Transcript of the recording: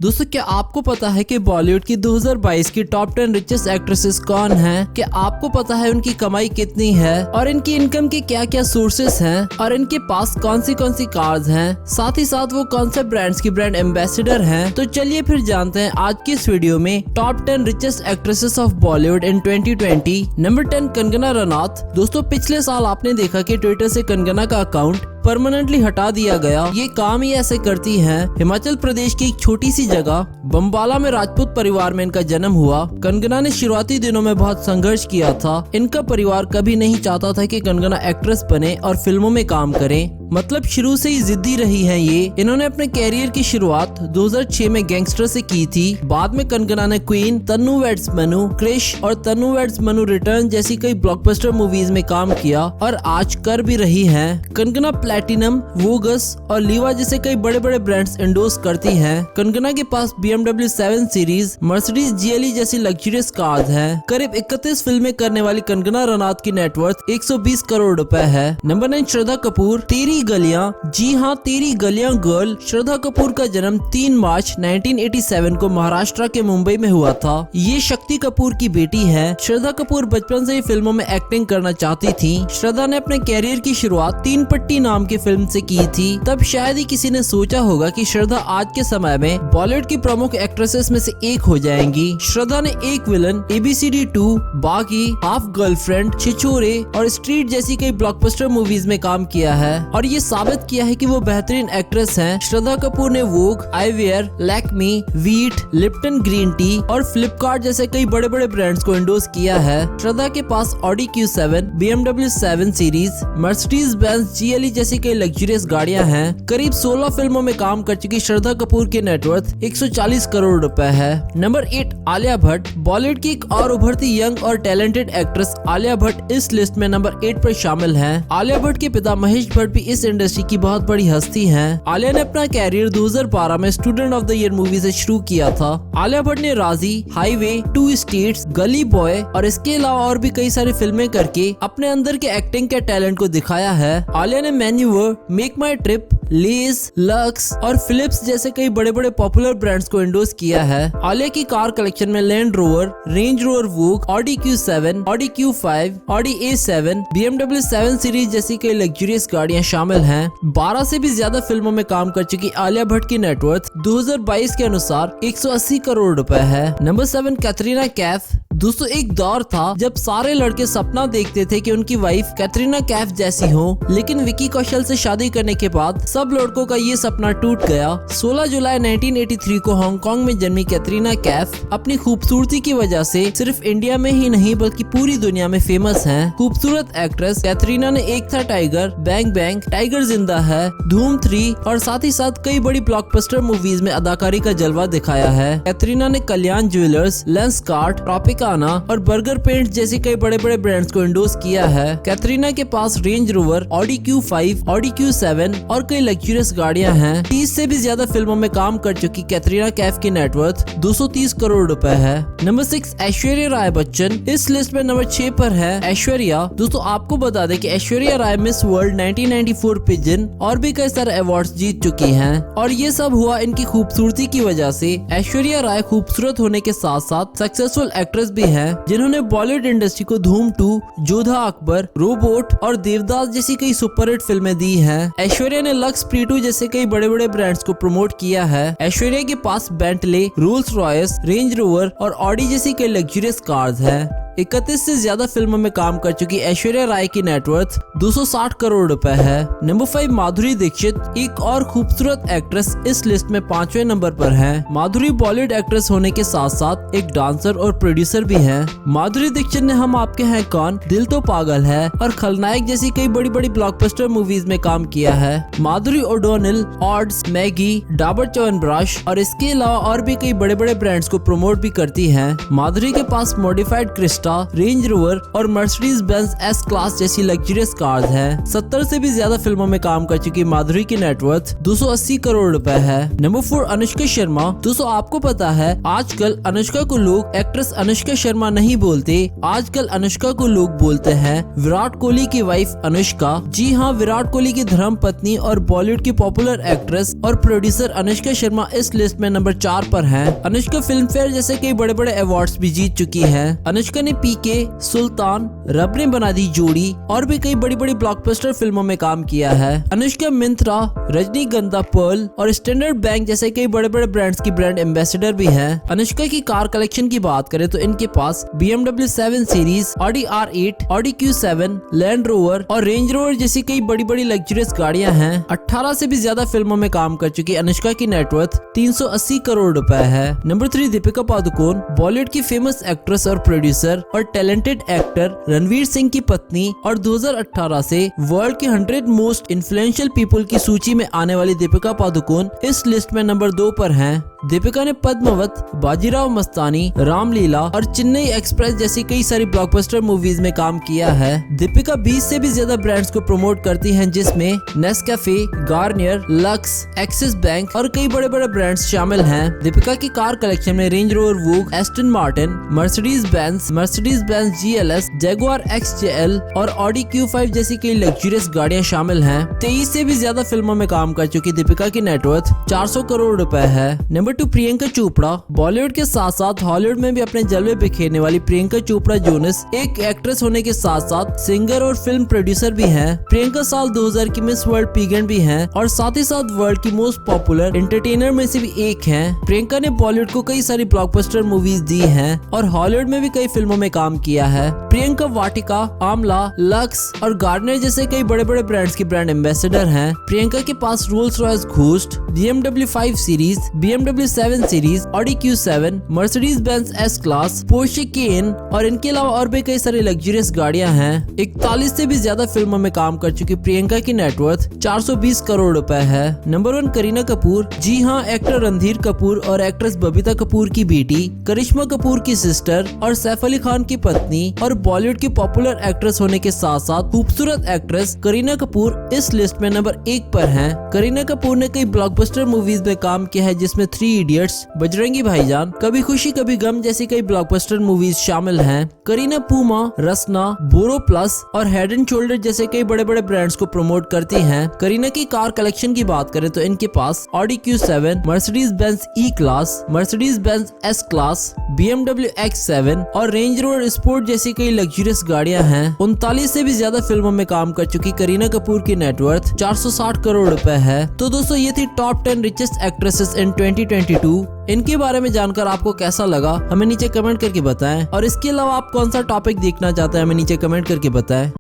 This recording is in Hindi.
दोस्तों, क्या आपको पता है कि बॉलीवुड की 2022 की टॉप 10 रिचेस्ट एक्ट्रेसेस कौन हैं? क्या आपको पता है उनकी कमाई कितनी है और इनकी इनकम के क्या क्या सोर्सेस हैं और इनके पास कौन सी कार्स हैं? साथ ही साथ वो कौन से ब्रांड्स की ब्रांड एम्बेसडर हैं? तो चलिए फिर जानते हैं आज की इस वीडियो में top 10 richest actresses of Bollywood in 2020। Number 10, Kangana Ranaut. दोस्तों, पिछले साल आपने देखा कि ट्विटर से कंगना का अकाउंट परमानेंटली हटा दिया गया। ये काम ही ऐसे करती हैं। हिमाचल प्रदेश की एक छोटी सी जगह बम्बाला में राजपूत परिवार में इनका जन्म हुआ। कंगना ने शुरुआती दिनों में बहुत संघर्ष किया था। इनका परिवार कभी नहीं चाहता था कि कंगना एक्ट्रेस बने और फिल्मों में काम करे। मतलब शुरू से ही जिद्दी रही हैं ये। इन्होंने अपने कैरियर की शुरुआत 2006 में गैंगस्टर से की थी। बाद में कंगना ने क्वीन, तन्नू वेड्स मनु, क्रिश और तन्नू वेड्स मनु रिटर्न जैसी कई ब्लॉकबस्टर मूवीज में काम किया और आज कर भी रही हैं। कंगना प्लैटिनम, वोगस और लीवा जैसे कई बड़े बड़े ब्रांड्स एंडोर्स करती हैं। कंगना के पास BMW 7 सीरीज, मर्सिडीज GLE जैसी लग्जरियस कार्स हैं। करीब 31 फिल्में करने वाली कंगना रनौत की नेटवर्थ 120 करोड़ रुपए है। नंबर 9, श्रद्धा कपूर। तेरी गलियां। जी हाँ, तेरी गलियां गर्ल। श्रद्धा कपूर का जन्म 3 मार्च 1987 को महाराष्ट्र के मुंबई में हुआ था। ये शक्ति कपूर की बेटी है। श्रद्धा कपूर बचपन से ही फिल्मों में एक्टिंग करना चाहती थी। श्रद्धा ने अपने कैरियर की शुरुआत 3 पट्टी नाम की फिल्म से की थी। तब शायद ही किसी ने सोचा होगा कि श्रद्धा आज के समय में बॉलीवुड की प्रमुख एक्ट्रेसेस में से एक हो जाएंगी। श्रद्धा ने एक विलन, ABCD 2, बागी, हाफ गर्लफ्रेंड, छिछोरे और स्ट्रीट जैसी कई ब्लॉकबस्टर मूवीज में काम किया है और ये साबित किया है कि वो बेहतरीन एक्ट्रेस हैं। श्रद्धा कपूर ने Vogue, eyewear, Lakme, Veet, Lipton green tea और फ्लिपकार्ट जैसे कई बड़े बड़े ब्रांड्स को एंडोर्स किया है। श्रद्धा के पास Audi Q7, BMW 7 series, Mercedes Benz GLE जैसी कई लग्जरियस गाड़ियां हैं। करीब 16 फिल्मों में काम कर चुकी श्रद्धा कपूर की नेटवर्थ 140 करोड़ रुपए है। नंबर 8, आलिया भट्ट। बॉलीवुड की एक और उभरती यंग और टैलेंटेड एक्ट्रेस आलिया भट्ट इस लिस्ट में नंबर 8 पर शामिल है। आलिया भट्ट के पिता महेश भट्ट भी इस इंडस्ट्री की बहुत बड़ी हस्ती हैं। आलिया ने अपना कैरियर 2012 में student of the year movie से शुरू किया था। आलिया भट्ट ने राजी, हाईवे, 2 स्टेट्स, गली बॉय और इसके अलावा और भी कई सारी फिल्में करके अपने अंदर के एक्टिंग के टैलेंट को दिखाया है। आलिया ने मैन्यूवर, मेक माई ट्रिप, लेज, लक्स और फिलिप्स जैसे कई बड़े बड़े पॉपुलर ब्रांड्स को एंडोर्स किया है। आलिया की कार कलेक्शन में लैंड रोवर, रेंज रोवर वोग, Audi Q7, Audi Q5, Audi A7, BMW 7 series जैसी कई लग्जरियस गाड़ियां शामिल हैं। 12 से भी ज्यादा फिल्मों में काम कर चुकी आलिया भट्ट की नेटवर्थ 2022 के अनुसार 180 करोड़ रुपए है। नंबर 7, कैटरीना कैफ। दोस्तों, एक दौर था जब सारे लड़के सपना देखते थे कि उनकी वाइफ कैटरीना कैफ जैसी हो, लेकिन विकी कौशल से शादी करने के बाद सब लड़कों का ये सपना टूट गया। 16 जुलाई 1983 को हांगकांग में जन्मी कैटरीना कैफ अपनी खूबसूरती की वजह से सिर्फ इंडिया में ही नहीं बल्कि पूरी दुनिया में फेमस हैं। खूबसूरत एक्ट्रेस कैटरीना ने एक था टाइगर, बैंग बैंग, टाइगर जिंदा है, धूम 3 और साथ ही साथ कई बड़ी ब्लॉकबस्टर मूवीज में अदाकारी का जलवा दिखाया है। कैटरीना ने कल्याण ज्वेलर्स, लेंसकार्ट, ट्रॉपिकाना और बर्गर पेंट जैसे कई बड़े बड़े ब्रांड्स को एंडोर्स किया है। कैटरीना के पास Range Rover, Audi Q5, Audi Q7 और कई लग्जरियस गाड़ियां हैं। 30 से भी ज्यादा फिल्मों में काम कर चुकी कैटरीना कैफ की नेटवर्थ 230 करोड़ रुपए है। नंबर 6, ऐश्वर्या राय बच्चन। इस लिस्ट में नंबर 6 पर है ऐश्वर्या। दोस्तों, आपको बता दें कि Aishwarya Rai miss world 1994 pigeon और भी कई सारे अवार्ड्स जीत चुकी हैं और ये सब हुआ इनकी खूबसूरती की वजह से। ऐश्वर्या राय खूबसूरत होने के साथ साथ सक्सेसफुल एक्ट्रेस भी है, जिन्होंने बॉलीवुड इंडस्ट्री को धूम 2, जोधा अकबर, रोबोट और देवदास जैसी कई सुपरहिट फिल्में दी हैं। ऐश्वर्या ने लक्स प्रीटू जैसे कई बड़े बड़े ब्रांड्स को प्रमोट किया है। ऐश्वर्या के पास Bentley, Rolls Royce, Range Rover और ऑडी जैसी कई लग्जरियस कार्स हैं। 31 से ज्यादा फिल्मों में काम कर चुकी ऐश्वर्या राय की नेटवर्थ 260 करोड़ रुपए है। नंबर 5, माधुरी दीक्षित। एक और खूबसूरत एक्ट्रेस इस लिस्ट में 5वें नंबर पर है। माधुरी बॉलीवुड एक्ट्रेस होने के साथ साथ एक डांसर और प्रोड्यूसर भी है। माधुरी दीक्षित ने हम आपके हैं कौन, दिल तो पागल है और खलनायक जैसी कई बड़ी बड़ी ब्लॉकबस्टर मूवीज में काम किया है। माधुरी ओडोनिल, ऑड्स, मैगी, डाबर च्यवनप्राश और इसके अलावा और भी कई बड़े बड़े ब्रांड्स को प्रमोट भी करती है। माधुरी के पास modified Crystal, Fiesta, Range Rover और मर्सिडीज बेंज एस क्लास जैसी लग्जरियस कार्स हैं। 70 से भी ज्यादा फिल्मों में काम कर चुकी माधुरी की नेटवर्थ 280 करोड़ रुपए है। नंबर 4 अनुष्का शर्मा। दोस्तों आपको पता है आजकल अनुष्का को लोग एक्ट्रेस अनुष्का शर्मा नहीं बोलते, आजकल अनुष्का को लोग बोलते हैं विराट कोहली की वाइफ अनुष्का। जी हाँ, विराट कोहली की धर्म पत्नी और बॉलीवुड की पॉपुलर एक्ट्रेस और प्रोड्यूसर अनुष्का शर्मा इस लिस्ट में नंबर 4 पर है। अनुष्का फिल्म फेयर जैसे कई बड़े बड़े अवार्ड्स भी जीत चुकी है। अनुष्का ने पीके, सुल्तान, रब ने बना दी जोड़ी और भी कई बड़ी बड़ी ब्लॉकबस्टर फिल्मों में काम किया है। अनुष्का मिंत्रा, रजनीगंधा, पर्ल और स्टैंडर्ड बैंक जैसे कई बड़े बड़े ब्रांड्स की ब्रांड एम्बेसडर भी है। अनुष्का की कार कलेक्शन की बात करें तो इनके पास BMW 7 series, Audi R8, Audi Q7, land rover और रेंज रोवर जैसी कई बड़ी बड़ी लग्जरियस गाड़ियां हैं। 18 से भी ज्यादा फिल्मों में काम कर चुकी अनुष्का की नेटवर्थ 380 करोड़ रुपए है। नंबर 3 दीपिका पादुकोण। बॉलीवुड की फेमस एक्ट्रेस और प्रोड्यूसर और टैलेंटेड एक्टर रणवीर सिंह की पत्नी और 2018 से वर्ल्ड के 100 मोस्ट इन्फ्लुएंशियल पीपल की सूची में आने वाली दीपिका पादुकोण इस लिस्ट में नंबर 2 पर हैं। दीपिका ने पद्मावत, बाजीराव मस्तानी, रामलीला और चेन्नई एक्सप्रेस जैसी कई सारी ब्लॉकबस्टर मूवीज में काम किया है। दीपिका 20 से भी ज्यादा ब्रांड्स को प्रमोट करती हैं जिसमें Nescafe, Garnier, lux, axis bank और कई बड़े बड़े ब्रांड्स शामिल हैं। दीपिका की कार कलेक्शन में रेंज रोवर वोग, Aston Martin, Mercedes Benz GLS, Jaguar XJL और ऑडी Q5 जैसी कई लग्जरियस गाड़ियां शामिल हैं। 23 से भी ज्यादा फिल्मों में काम कर चुकी दीपिका की नेटवर्थ 400 करोड़ रुपए है। नंबर 2 प्रियंका चोपड़ा। बॉलीवुड के साथ साथ हॉलीवुड में भी अपने जलवे बिखेरने वाली प्रियंका चोपड़ा जोनस एक एक्ट्रेस होने के साथ साथ सिंगर और फिल्म प्रोड्यूसर भी हैं। प्रियंका साल 2000 की मिस वर्ल्ड पीगेंट भी हैं और साथ ही साथ वर्ल्ड की मोस्ट पॉपुलर एंटरटेनर में से भी एक हैं। प्रियंका ने बॉलीवुड को कई सारी ब्लॉकबस्टर मूवीज दी हैं और हॉलीवुड में भी कई फिल्मों में काम किया है। प्रियंका वाटिका, आमला, लक्स और गार्नियर जैसे कई बड़े बड़े ब्रांड्स की ब्रांड एम्बेसडर हैं। प्रियंका के पास Rolls Royce Ghost, BMW 5 series, BMW 7 series, Audi Q7, Mercedes Benz S class, Porsche Cayenne और इनके अलावा और भी कई सारी लग्जरियस गाड़ियां हैं। 41 से भी ज्यादा फिल्मों में काम कर चुकी प्रियंका की नेटवर्थ 420 करोड़ रुपए है। नंबर 1 करीना कपूर। जी हाँ, एक्टर रणधीर कपूर और एक्ट्रेस बबीता कपूर की बेटी, करिश्मा कपूर की सिस्टर और सैफ अली खान की पत्नी और बॉलीवुड की पॉपुलर एक्ट्रेस होने के साथ साथ खूबसूरत एक्ट्रेस करीना कपूर इस लिस्ट में नंबर 1 पर हैं। करीना कपूर ने कई ब्लॉकबस्टर मूवीज में काम किया है जिसमें 3 इडियट्स, बजरंगी भाईजान, कभी खुशी कभी गम जैसी कई ब्लॉकबस्टर मूवीज शामिल हैं। करीना पूमा, रसना, बोरो प्लस और हेड एंड शोल्डर जैसे कई बड़े बड़े ब्रांड्स को प्रमोट करती हैं। करीना की कार कलेक्शन की बात करें तो इनके पास Audi Q7, Mercedes Benz E class, Mercedes Benz S class, BMW X7 और रेंज रोवर स्पोर्ट जैसी कई लग्जरियस गाड़ियां हैं। 39 से भी ज्यादा फिल्मों में काम कर चुकी करीना कपूर की नेटवर्थ 460 करोड़ रुपए है। तो दोस्तों ये थी टॉप 10 रिचेस्ट एक्ट्रेसेस इन 2022। इनके बारे में जानकर आपको कैसा लगा हमें नीचे कमेंट करके बताएं और इसके अलावा आप कौन सा टॉपिक देखना चाहते हैं हमें नीचे कमेंट करके बताएं।